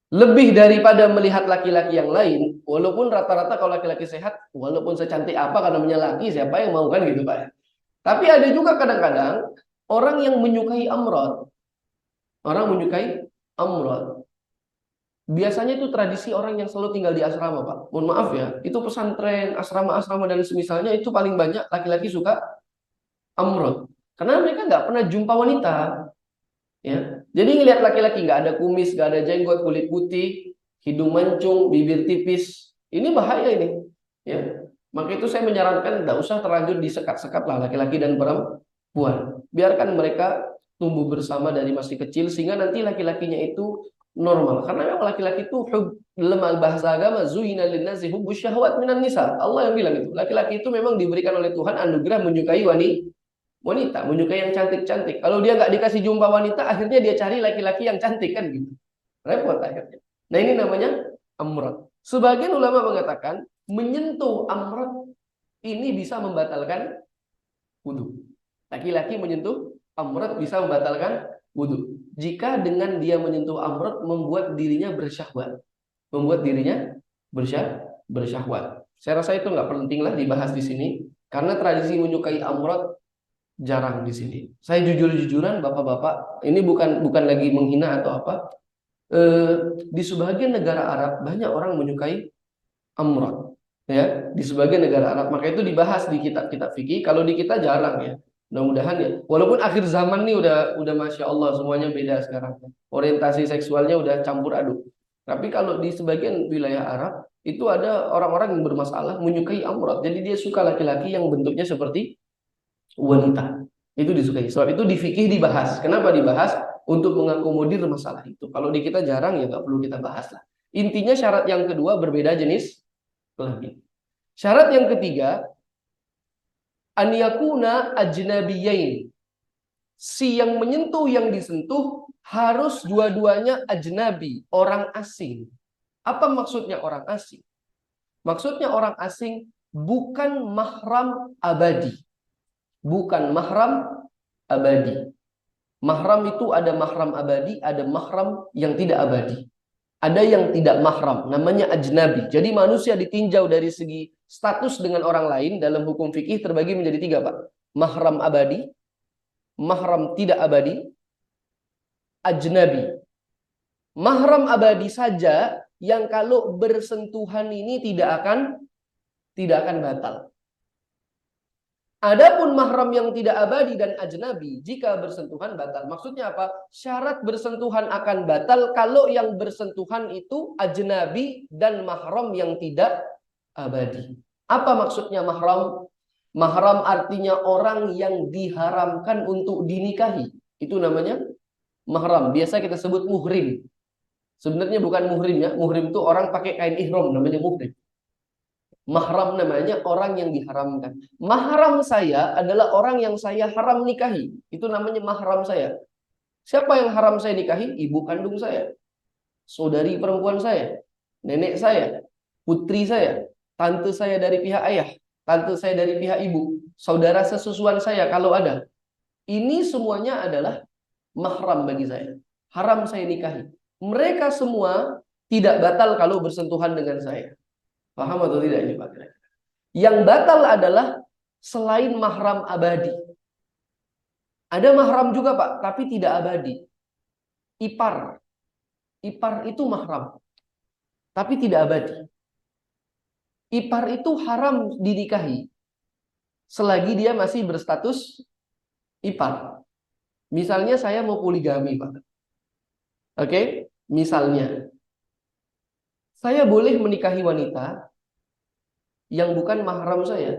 A: lebih daripada melihat laki-laki yang lain, walaupun rata-rata kalau laki-laki sehat, walaupun secantik apa kalau namanya laki, siapa yang mau kan gitu Pak. Tapi ada juga kadang-kadang orang yang menyukai amrod. Orang menyukai amrod. Biasanya itu tradisi orang yang selalu tinggal di asrama, Pak. Mohon maaf ya, itu pesantren, asrama-asrama dan semisalnya itu paling banyak laki-laki suka amrod. Karena mereka nggak pernah jumpa wanita. Ya. Jadi ngelihat laki-laki nggak ada kumis, nggak ada jenggot, kulit putih, hidung mancung, bibir tipis. Ini bahaya ini. Ya. Maka itu saya menyarankan tidak usah terlanjur disekat-sekat lah laki-laki dan perempuan. Biarkan mereka tumbuh bersama dari masih kecil sehingga nanti laki-lakinya itu normal. Karena memang laki-laki itu dalam bahasa agama zuina linnasi hubbus syahwat minan nisa. Allah yang bilang itu. Laki-laki itu memang diberikan oleh Tuhan anugerah menyukai wanita, menyukai yang cantik-cantik. Kalau dia nggak dikasih jumpa wanita, akhirnya dia cari laki-laki yang cantik kan gitu. Repot akhirnya. Nah ini namanya amrad. Sebagian ulama mengatakan menyentuh amrad ini bisa membatalkan wudu. Laki-laki menyentuh amrad bisa membatalkan wudu. Jika dengan dia menyentuh amrad membuat dirinya bersyahwat. Membuat dirinya bersyahwat. Saya rasa itu nggak penting lah dibahas di sini. Karena tradisi menyukai amrad jarang di sini. Saya jujur-jujuran bapak-bapak, ini bukan lagi menghina atau apa. Di sebagian negara Arab banyak orang menyukai amrad. Ya, di sebagian negara Arab. Maka itu dibahas di kitab-kitab fikih. Kalau di kita jarang ya. Mudah-mudahan ya. Walaupun akhir zaman nih udah masya Allah semuanya beda sekarang. Orientasi seksualnya udah campur aduk. Tapi kalau di sebagian wilayah Arab itu ada orang-orang yang bermasalah menyukai amrad. Jadi dia suka laki-laki yang bentuknya seperti wanita. Itu disukai. Sebab itu di fikih dibahas. Kenapa dibahas? Untuk mengakomodir masalah itu. Kalau di kita jarang ya nggak perlu kita bahas lah. Intinya syarat yang kedua berbeda jenis kelamin. Syarat yang ketiga, an yakuna ajnabiyain. Si yang menyentuh yang disentuh harus dua-duanya ajnabi, orang asing. Apa maksudnya orang asing? Maksudnya orang asing bukan mahram abadi. Bukan mahram abadi. Mahram itu ada mahram abadi, ada mahram yang tidak abadi. Ada yang tidak mahram, namanya ajnabi. Jadi manusia ditinjau dari segi status dengan orang lain dalam hukum fikih terbagi menjadi tiga, Pak. Mahram abadi, mahram tidak abadi, ajnabi. Mahram abadi saja yang kalau bersentuhan ini tidak akan batal. Adapun mahram yang tidak abadi dan ajnabi, jika bersentuhan batal. Maksudnya apa? Syarat bersentuhan akan batal kalau yang bersentuhan itu ajnabi dan mahram yang tidak abadi. Apa maksudnya mahram? Mahram artinya orang yang diharamkan untuk dinikahi. Itu namanya mahram. Biasa kita sebut muhrim. Sebenarnya bukan muhrim ya. Muhrim itu orang pakai kain ihram, namanya muhrim. Mahram namanya orang yang diharamkan. Mahram saya adalah orang yang saya haram nikahi. Itu namanya mahram saya. Siapa yang haram saya nikahi? Ibu kandung saya, saudari perempuan saya, nenek saya, putri saya, tante saya dari pihak ayah, tante saya dari pihak ibu, saudara sesusuan saya kalau ada. Ini semuanya adalah mahram bagi saya. Haram saya nikahi. Mereka semua tidak batal kalau bersentuhan dengan saya. Paham atau tidak ini Pak? Yang batal adalah selain mahram abadi. Ada mahram juga Pak, tapi tidak abadi. Ipar. Ipar itu mahram, tapi tidak abadi. Ipar itu haram dinikahi selagi dia masih berstatus ipar. Misalnya saya mau poligami Pak. Oke, misalnya saya boleh menikahi wanita yang bukan mahram saya.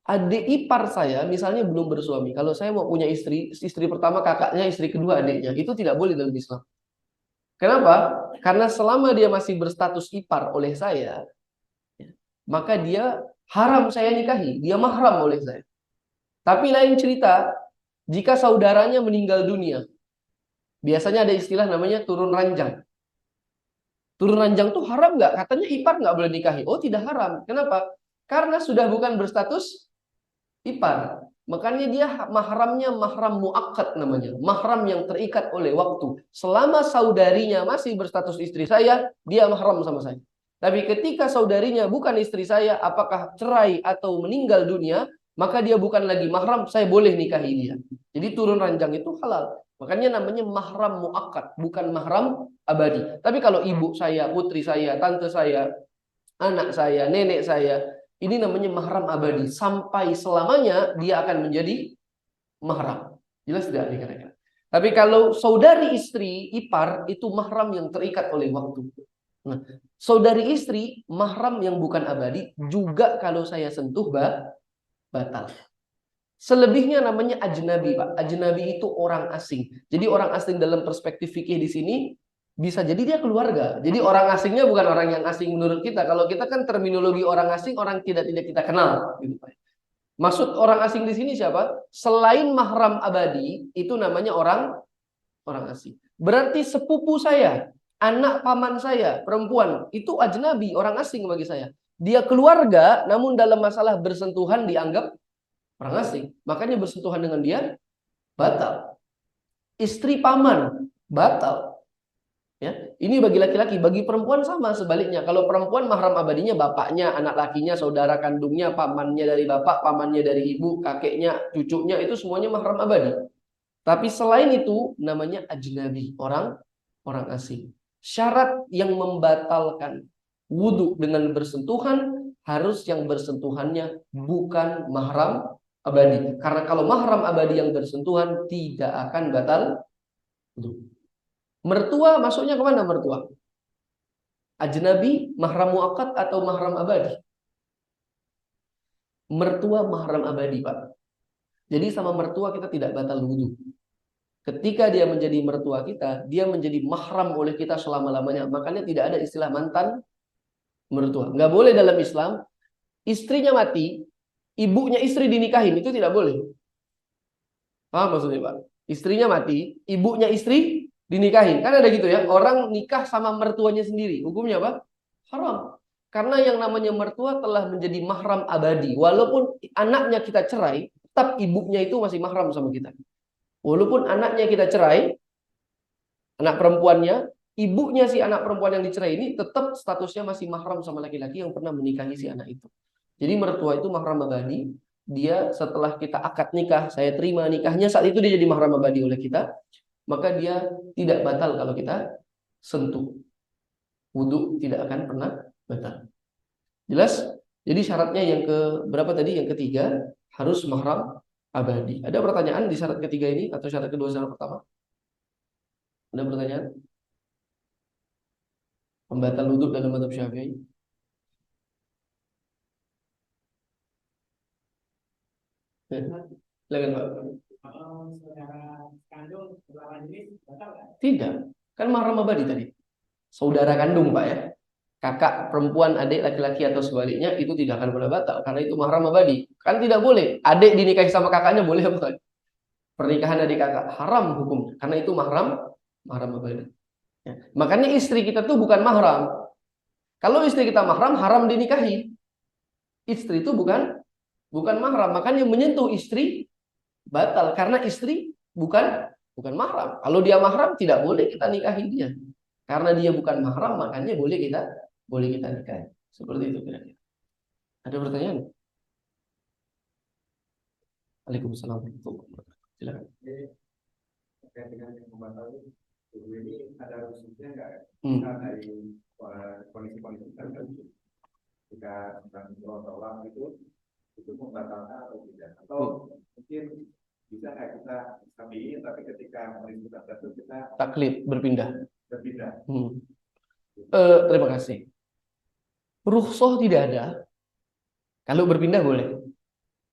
A: Adik ipar saya misalnya belum bersuami. Kalau saya mau punya istri, istri pertama kakaknya, istri kedua adiknya, itu tidak boleh dalam Islam. Kenapa? Karena selama dia masih berstatus ipar oleh saya, maka dia haram saya nikahi, dia mahram oleh saya. Tapi lain cerita, jika saudaranya meninggal dunia, biasanya ada istilah namanya turun ranjang. Turun ranjang tuh haram nggak? Katanya ipar nggak boleh nikahi. Oh tidak haram. Kenapa? Karena sudah bukan berstatus ipar. Makanya dia mahramnya mahram muakkad namanya. Mahram yang terikat oleh waktu. Selama saudarinya masih berstatus istri saya, dia mahram sama saya. Tapi ketika saudarinya bukan istri saya, apakah cerai atau meninggal dunia, maka dia bukan lagi mahram, saya boleh nikahi dia. Jadi turun ranjang itu halal. Makanya namanya mahram muakkad, bukan mahram abadi. Tapi kalau ibu saya, putri saya, tante saya, anak saya, nenek saya, ini namanya mahram abadi. Sampai selamanya dia akan menjadi mahram. Jelas tidak kira-kira? Tapi kalau saudari istri, ipar, itu mahram yang terikat oleh waktu. Nah, saudari istri, mahram yang bukan abadi, juga kalau saya sentuh batal. Selebihnya namanya ajnabi, Pak. Ajnabi itu orang asing. Jadi orang asing dalam perspektif fikih di sini bisa jadi dia keluarga. Jadi orang asingnya bukan orang yang asing menurut kita. Kalau kita kan terminologi orang asing, orang tidak kita kenal, gitu, Pak. Maksud orang asing di sini siapa? Selain mahram abadi, itu namanya orang asing. Berarti sepupu saya, anak paman saya, perempuan, itu ajnabi, orang asing bagi saya. Dia keluarga, namun dalam masalah bersentuhan dianggap orang asing. Makanya bersentuhan dengan dia batal. Istri paman batal. Ya, ini bagi laki-laki, bagi perempuan sama sebaliknya. Kalau perempuan mahram abadinya bapaknya, anak lakinya, saudara kandungnya, pamannya dari bapak, pamannya dari ibu, kakeknya, cucunya, itu semuanya mahram abadi. Tapi selain itu namanya ajnabi, orang asing. Syarat yang membatalkan wudhu dengan bersentuhan harus yang bersentuhannya bukan mahram abadi. Karena kalau mahram abadi yang bersentuhan tidak akan batal wudhu. Mertua masuknya kemana mertua? Ajnabi, mahram muakkad atau mahram abadi? Mertua mahram abadi, Pak. Jadi sama mertua kita tidak batal wudhu. Ketika dia menjadi mertua kita, dia menjadi mahram oleh kita selama-lamanya. Makanya tidak ada istilah mantan mertua. Nggak boleh dalam Islam, istrinya mati, ibunya istri dinikahin, itu tidak boleh. Paham maksudnya Pak? Istrinya mati, ibunya istri dinikahin. Kan ada gitu ya, orang nikah sama mertuanya sendiri. Hukumnya apa? Haram. Karena yang namanya mertua telah menjadi mahram abadi. Walaupun anaknya kita cerai, tetap ibunya itu masih mahram sama kita. Walaupun anaknya kita cerai, anak perempuannya, ibunya si anak perempuan yang dicerai ini tetap statusnya masih mahram sama laki-laki yang pernah menikahi si anak itu. Jadi mertua itu mahram abadi. dia setelah kita akad nikah, saya terima nikahnya, saat itu dia jadi mahram abadi oleh kita, maka dia tidak batal kalau kita sentuh. Wudhu tidak akan pernah batal. Jelas? Jadi syaratnya yang ke berapa tadi? Yang ketiga, harus mahram abadi. Ada pertanyaan di syarat ketiga ini atau syarat kedua, syarat pertama? Ada pertanyaan? Pembatal wudhu dalam mazhab Syafi'i? Silakan Pak.
B: Kalau saudara kandung lawan jenis batal kan?
A: Tidak. Kan mahram abadi tadi. Saudara kandung Pak ya. Kakak perempuan, adik laki-laki atau sebaliknya itu tidak akan pernah batal karena itu mahram abadi. Kan tidak boleh. Adik dinikahi sama kakaknya boleh apa enggak? Pernikahan adik kakak haram hukum karena itu mahram abadi. Ya. Makanya istri kita tuh bukan mahram. Kalau istri kita mahram, haram dinikahi. Istri itu bukan mahram. Makanya menyentuh istri batal karena istri bukan mahram. Kalau dia mahram tidak boleh kita nikahi dia. Karena dia bukan mahram, makanya boleh kita nikahi. Seperti itu kira-kira. Ada pertanyaan? Waalaikumsalam. Silakan.
B: Terkait dengan yang membatalkan ini ada rumusnya nggak? Kita dari kondisi-kondisi tertentu, jika sedang berolahraga itu membatalkan atau tidak? Atau mungkin bisa nggak kita sampaikan, tapi ketika kondisi tertentu kita
A: taklid berpindah.
B: Berpindah.
A: Terima kasih. Rukhsah tidak ada. Kalau berpindah boleh.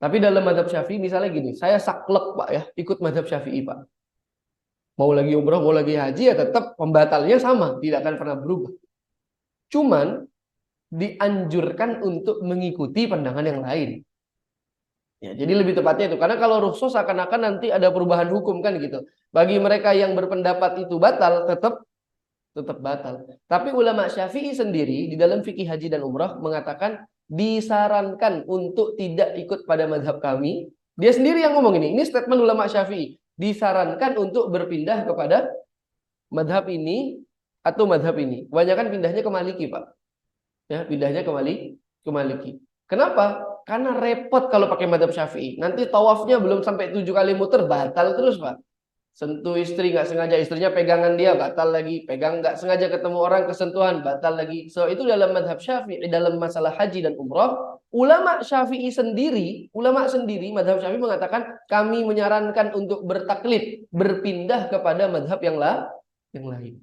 A: Tapi dalam mazhab Syafi'i misalnya gini, saya saklek Pak ya, ikut mazhab Syafi'i Pak. Mau lagi umrah, mau lagi haji ya tetap pembatalnya sama, tidak akan pernah berubah. Cuman dianjurkan untuk mengikuti pandangan yang lain. Ya, jadi lebih tepatnya itu. Karena kalau rukhsah seakan-akan nanti ada perubahan hukum kan gitu. Bagi mereka yang berpendapat itu batal, tetap batal. Tapi ulama Syafi'i sendiri di dalam fikih haji dan umrah mengatakan disarankan untuk tidak ikut pada mazhab kami. Dia sendiri yang ngomong ini. Ini statement ulama Syafi'i. Disarankan untuk berpindah kepada mazhab ini atau mazhab ini. Kebanyakan pindahnya ke Maliki, Pak. Ya, pindahnya ke Maliki. Kenapa? Karena repot kalau pakai mazhab Syafi'i. Nanti tawafnya belum sampai 7 kali muter, batal terus, Pak. Sentuh istri nggak sengaja, istrinya pegangan dia, batal lagi. Pegang nggak sengaja ketemu orang, kesentuhan, batal lagi. So itu dalam mazhab Syafi'i, dalam masalah haji dan umrah, ulama sendiri, mazhab Syafi'i mengatakan kami menyarankan untuk bertaklid, berpindah kepada mazhab yang lain.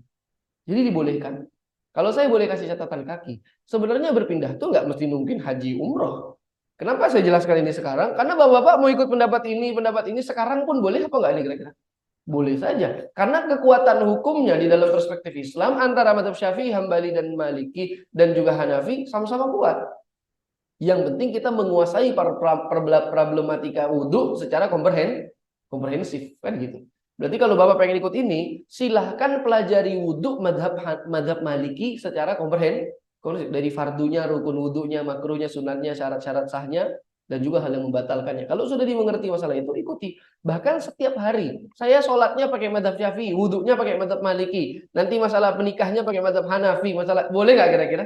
A: Jadi dibolehkan. Kalau saya boleh kasih catatan kaki, sebenarnya berpindah tuh nggak mesti mungkin haji umrah. Kenapa saya jelaskan ini sekarang? Karena bapak-bapak mau ikut pendapat ini sekarang pun boleh apa nggak ini kira-kira? Boleh saja. Karena kekuatan hukumnya di dalam perspektif Islam antara mazhab Syafi'i, Hambali dan Maliki dan juga Hanafi sama-sama kuat. Yang penting kita menguasai problematika wudhu secara komprehensif kan gitu. Berarti kalau Bapak pengen ikut ini, silahkan pelajari wudhu mazhab Maliki secara komprehensif. Dari fardunya, rukun wudhunya, makruhnya, sunatnya, syarat-syarat sahnya, dan juga hal yang membatalkannya. Kalau sudah dimengerti masalah itu, ikuti. Bahkan setiap hari, saya sholatnya pakai mazhab Syafi'i, wudhunya pakai mazhab Maliki. Nanti masalah penikahnya pakai mazhab Hanafi. Boleh nggak kira-kira?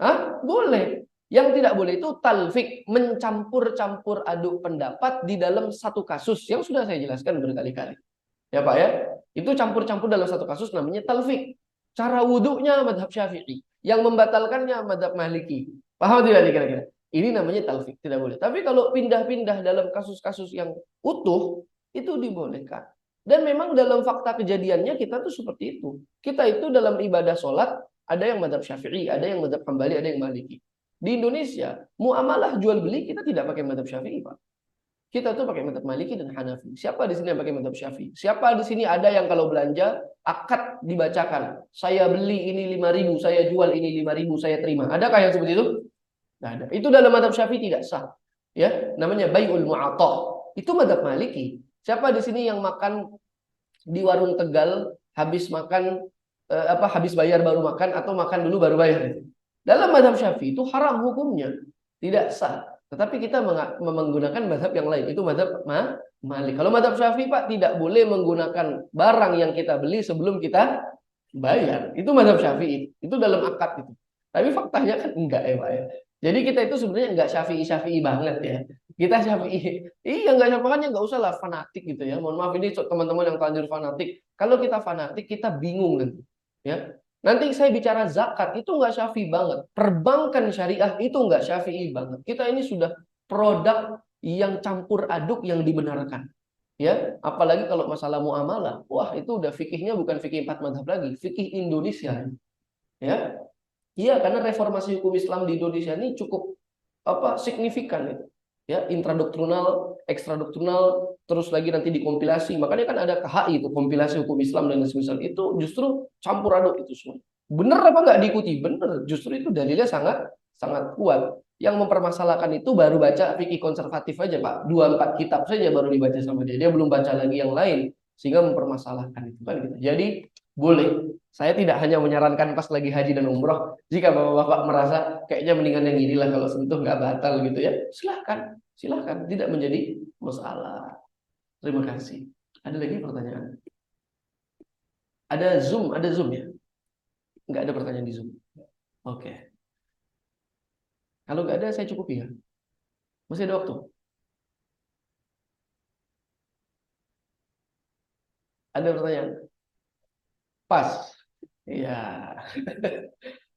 A: Hah? Boleh. Yang tidak boleh itu talfik, mencampur-campur aduk pendapat di dalam satu kasus yang sudah saya jelaskan berkali-kali. Ya Pak ya, itu campur-campur dalam satu kasus namanya talfik. Cara wudhunya mazhab Syafi'i, yang membatalkannya mazhab Maliki. Paham tidak nih kira-kira? Ini namanya talfik, tidak boleh. Tapi kalau pindah-pindah dalam kasus-kasus yang utuh, itu dibolehkan. Dan memang dalam fakta kejadiannya kita tuh seperti itu. Kita itu dalam ibadah sholat, ada yang mazhab Syafi'i, ada yang mazhab Hambali, ada yang Maliki. Di Indonesia, muamalah jual beli kita tidak pakai mazhab Syafi'i, Pak. Kita tuh pakai mazhab Maliki dan Hanafi. Siapa di sini yang pakai mazhab Syafi'i? Siapa di sini ada yang kalau belanja akad dibacakan, saya beli ini 5.000, saya jual ini 5.000, saya terima. Adakah yang seperti itu? Tidak ada. Itu dalam mazhab Syafi'i tidak sah. Ya, namanya bai'ul mu'athah. Itu mazhab Maliki. Siapa di sini yang makan di warung Tegal habis makan habis bayar baru makan atau makan dulu baru bayar? Dalam mazhab Syafi'i itu haram hukumnya, tidak sah. Tetapi kita menggunakan mazhab yang lain. Itu mazhab Malik. Kalau mazhab Syafi'i Pak tidak boleh menggunakan barang yang kita beli sebelum kita bayar. Itu mazhab Syafi'i. Itu dalam akad itu. Tapi faktanya kan enggak ya Pak ya. Jadi kita itu sebenarnya enggak Syafi'i banget ya. Kita Syafi'i. Iya, nggak Syafi'i, nggak usah lah fanatik gitu ya. Mohon maaf ini teman-teman yang terlanjur fanatik. Kalau kita fanatik, kita bingung nanti. Ya, nanti saya bicara zakat itu nggak Syafi'i banget. Perbankan syariah itu nggak Syafi'i banget. Kita ini sudah produk yang campur aduk yang dibenarkan. Ya, apalagi kalau masalah muamalah, wah itu udah fikihnya bukan fikih empat mazhab lagi, fikih Indonesia. Ya, iya, karena reformasi hukum Islam di Indonesia ini cukup signifikan itu. Ya, intradoktrinal, ekstradoktrinal, terus lagi nanti dikompilasi. Makanya kan ada KHI itu, kompilasi hukum Islam dan semisal itu justru campur aduk itu semua. Bener apa nggak diikuti? Bener, justru itu dalilnya sangat sangat kuat. Yang mempermasalahkan itu baru baca fikih konservatif aja, Pak. 2-4 kitab saja baru dibaca sama dia. Dia belum baca lagi yang lain, sehingga mempermasalahkan itu kan gitu. Jadi boleh. Saya tidak hanya menyarankan pas lagi haji dan umroh. Jika bapak-bapak merasa kayaknya mendingan yang inilah kalau sentuh nggak batal gitu ya, silahkan, silahkan, tidak menjadi masalah. Terima kasih. Ada lagi pertanyaan? Ada Zoom ya? Nggak ada pertanyaan di Zoom. Oke. Kalau nggak ada, saya cukup ya. Masih ada waktu? Ada pertanyaan? Pas. Iya.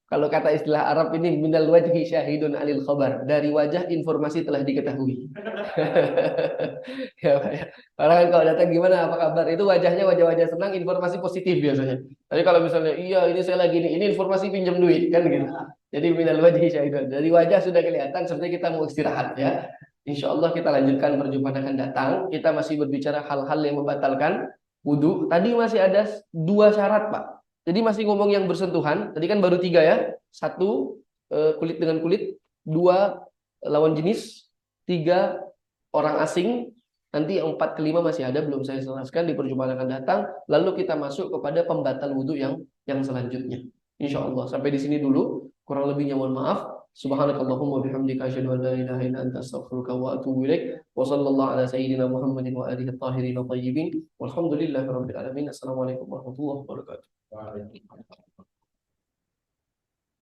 A: Kalau kata istilah Arab ini minal wajhi syahidun alil khabar. Dari wajah informasi telah diketahui. Ya, Pak, ya. Orang kan kalau datang gimana apa kabar? Itu wajahnya wajah-wajah senang, informasi positif biasanya. Tapi kalau misalnya iya ini saya lagi ini informasi pinjam duit kan gitu. Jadi minal wajhi syahidun. Dari wajah sudah kelihatan seperti kita mau istirahat ya. Insya Allah kita lanjutkan perjumpaan akan datang. Kita masih berbicara hal-hal yang membatalkan wudhu. Tadi masih ada 2 syarat, Pak. Jadi masih ngomong yang bersentuhan. Tadi kan baru 3 ya. 1 kulit dengan kulit, 2 lawan jenis, 3 orang asing. Nanti yang 4 ke 5 masih ada belum saya jelaskan di perjumpaan akan datang. Lalu kita masuk kepada pembatal wudhu yang selanjutnya. Insya Allah sampai di sini dulu. Kurang lebihnya mohon maaf. Subhanakallahumma bihamdika asyhadu an la ilaha illa anta astaghfiruka wa atubu ilaik. Wa sallallahu ala sayyidina Muhammadin wa alihi at-tahirin at-tayyibin. Walhamdulillahirabbil alamin. Assalamualaikum warahmatullahi wabarakatuh.